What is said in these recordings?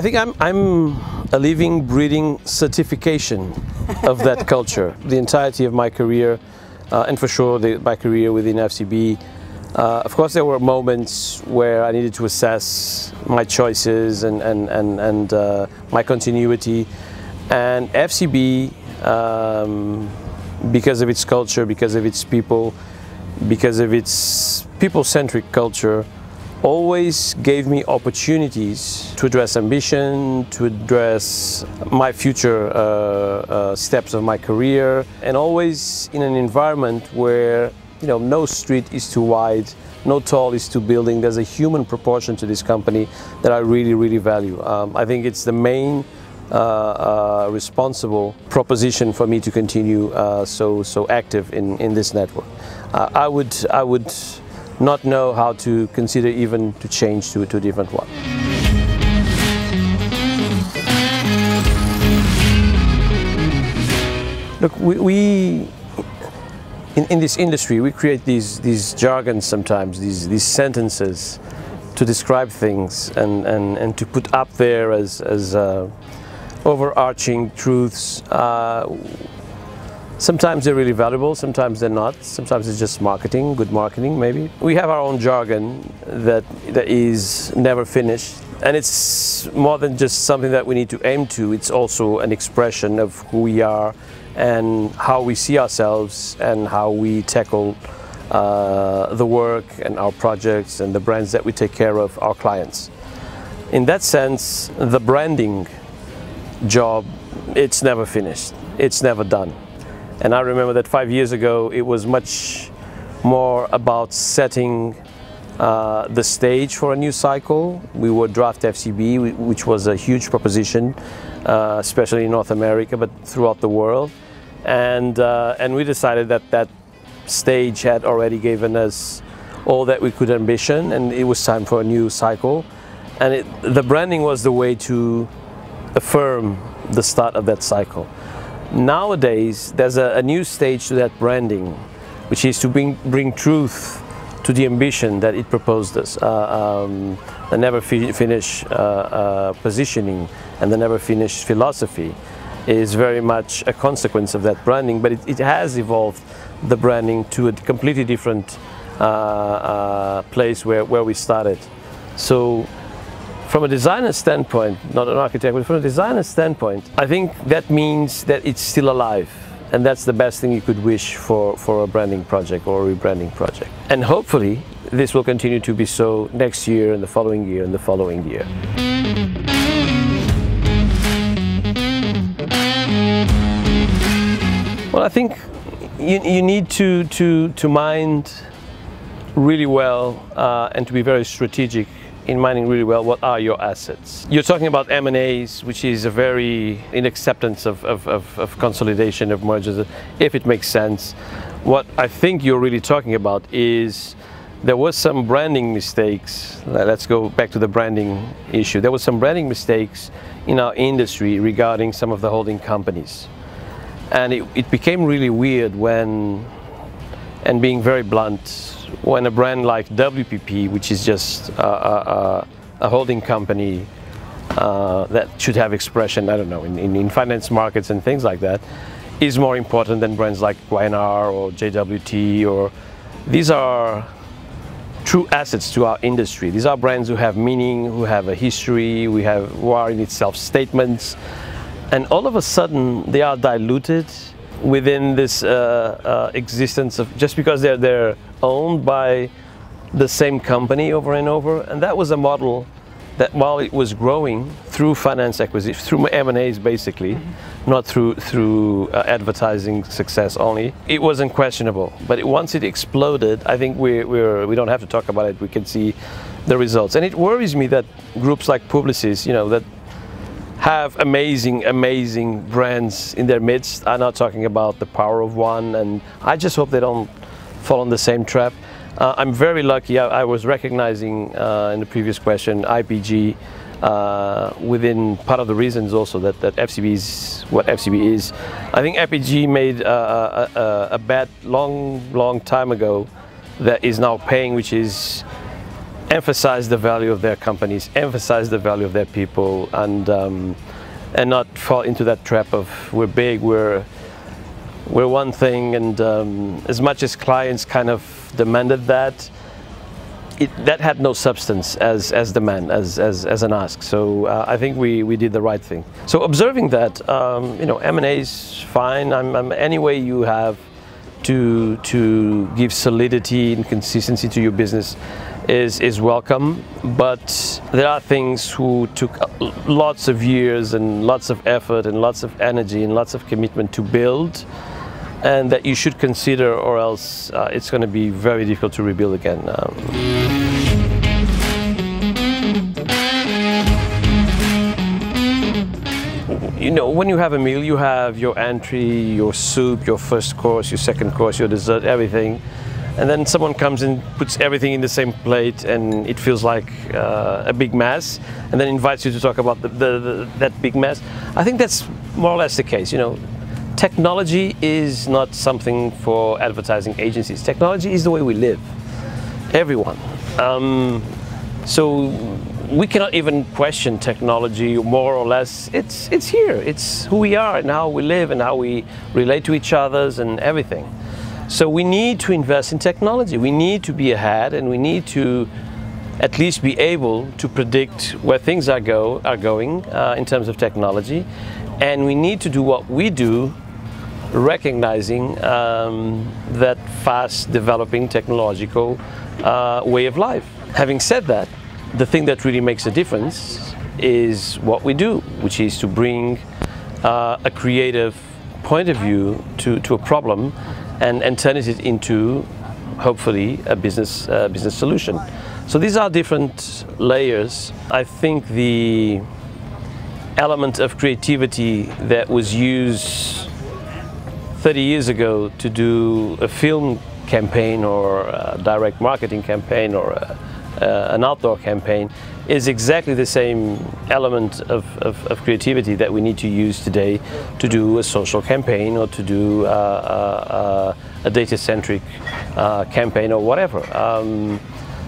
think I'm a living, breathing certification of that culture. The entirety of my career, and for sure my career within FCB. Of course, there were moments where I needed to assess my choices and my continuity. And FCB, because of its culture, because of its people, because of its people-centric culture, always gave me opportunities to address ambition, to address my future steps of my career, and always in an environment where no street is too wide, no tall is too building. There's a human proportion to this company that I really, really value. I think it's the main responsible proposition for me to continue so active in this network. I would not know how to consider even to change to a different one. Look, we in this industry, we create these jargons sometimes, these sentences to describe things and to put up there as overarching truths. Sometimes they're really valuable, sometimes they're not. Sometimes it's just marketing, good marketing maybe. We have our own jargon that is never finished. And it's more than just something that we need to aim to, it's also an expression of who we are and how we see ourselves and how we tackle the work and our projects and the brands that we take care of, our clients. In that sense, the branding job, it's never finished, it's never done. And I remember that 5 years ago, it was much more about setting the stage for a new cycle. We would draft FCB, which was a huge proposition, especially in North America, but throughout the world. And we decided that stage had already given us all that we could ambition, and it was time for a new cycle. And the branding was the way to affirm the start of that cycle. Nowadays, there's a new stage to that branding, which is to bring truth to the ambition that it proposed us. The never finish positioning and the never finish philosophy is very much a consequence of that branding, but it has evolved the branding to a completely different place where we started. So from a designer standpoint, not an architect, but from a designer standpoint, I think that means that it's still alive. And that's the best thing you could wish for a branding project or a rebranding project. And hopefully, this will continue to be so next year and the following year and the following year. Well, I think you need to mind really well and to be very strategic in minding really well what are your assets. You're talking about M&As, which is a very in acceptance of consolidation, of mergers, if it makes sense. What I think you're really talking about is there was some branding mistakes. Let's go back to the branding issue. There was some branding mistakes in our industry regarding some of the holding companies. And it became really weird when, and being very blunt, when a brand like WPP, which is just a holding company that should have expression, I don't know, in finance markets and things like that, is more important than brands like YNR or JWT. Or these are true assets to our industry. These are brands who have meaning, who have a history, who are in itself statements, and all of a sudden they are diluted within this existence of just because they're owned by the same company over and over. And that was a model that, while it was growing through finance acquisition, through M&As basically, not through advertising success only, it was unquestionable. But once it exploded, I think we don't have to talk about it. We can see the results, and it worries me that groups like Publicis, that have amazing brands in their midst. I'm not talking about the power of one, and I just hope they don't fall on the same trap. I'm very lucky. I was recognizing in the previous question IPG within part of the reasons also that FCB is what FCB is. I think IPG made a bet long time ago that is now paying, which is emphasize the value of their companies, emphasize the value of their people, and not fall into that trap of we're big, we're one thing, and as much as clients kind of demanded that, that had no substance as demand, as an ask. So I think we did the right thing. So observing that, M&A is fine. Any way you have to give solidity and consistency to your business is welcome. But there are things who took lots of years and lots of effort and lots of energy and lots of commitment to build, and that you should consider, or else it's going to be very difficult to rebuild again. When you have a meal, you have your entry, your soup, your first course, your second course, your dessert, everything. And then someone comes and puts everything in the same plate, and it feels like a big mess, and then invites you to talk about that big mess. I think that's more or less the case. Technology is not something for advertising agencies. Technology is the way we live, everyone. So we cannot even question technology more or less. It's here. It's who we are and how we live and how we relate to each other and everything. So we need to invest in technology. We need to be ahead, and we need to at least be able to predict where things are going in terms of technology. And we need to do what we do, recognizing that fast developing technological way of life. Having said that, the thing that really makes a difference is what we do, which is to bring a creative point of view to a problem and turn it into, hopefully, a business solution. So these are different layers. I think the element of creativity that was used 30 years ago to do a film campaign or a direct marketing campaign or an outdoor campaign is exactly the same element of creativity that we need to use today to do a social campaign or to do a data-centric campaign or whatever.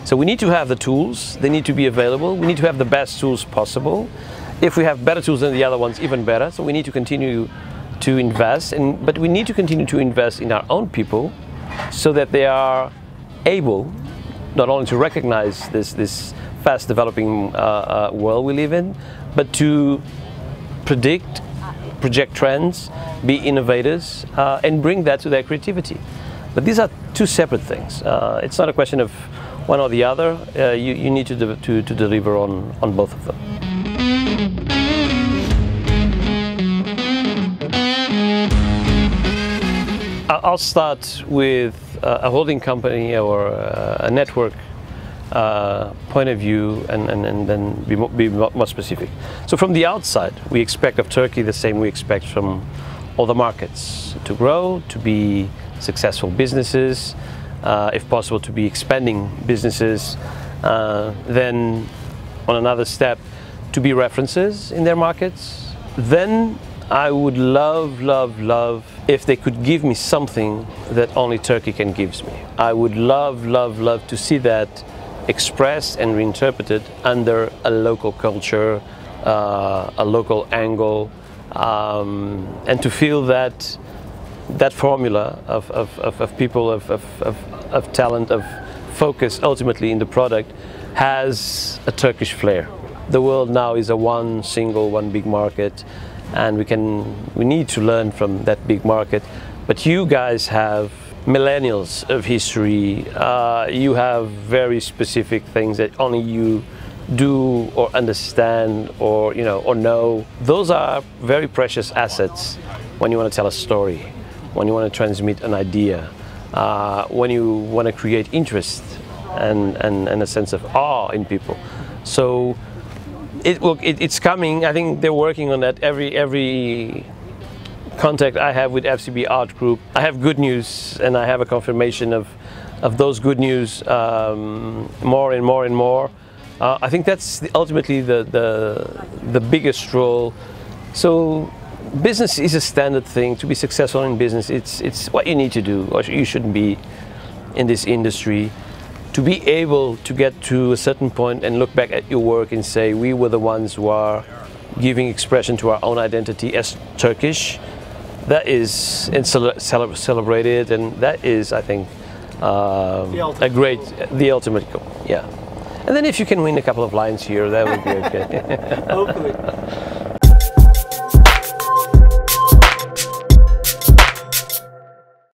So we need to have the tools, they need to be available, we need to have the best tools possible. If we have better tools than the other ones, even better. So we need to continue to invest, but we need to continue to invest in our own people so that they are able not only to recognize this fast developing world we live in, but to project trends, be innovators, and bring that to their creativity. But these are two separate things. It's not a question of one or the other. You need to deliver on both of them. I'll start with a holding company or a network point of view, and then be more specific. So from the outside, we expect of Turkey the same we expect from all the markets: to grow, to be successful businesses, if possible to be expanding businesses, then on another step to be references in their markets. Then I would love if they could give me something that only Turkey can give me. I would love to see that expressed and reinterpreted under a local culture, a local angle, and to feel that formula of people, of talent, of focus ultimately in the product has a Turkish flair. The world now is one big market, and we need to learn from that big market. But you guys have millennials of history. You have very specific things that only you do or understand or know. Those are very precious assets when you want to tell a story, when you want to transmit an idea, when you want to create interest and a sense of awe in people. So it's coming. I think they're working on that. Every contact I have with FCB Art Group, I have good news, and I have a confirmation of those good news more and more. I think that's ultimately the biggest role. So business is a standard thing. To be successful in business, it's what you need to do, or you shouldn't be in this industry. to be able to get to a certain point and look back at your work and say, we were the ones who are giving expression to our own identity as Turkish, that is celebrated, and that is, I think, the ultimate goal. Yeah. And then if you can win a couple of lines here, that would be okay. Hopefully.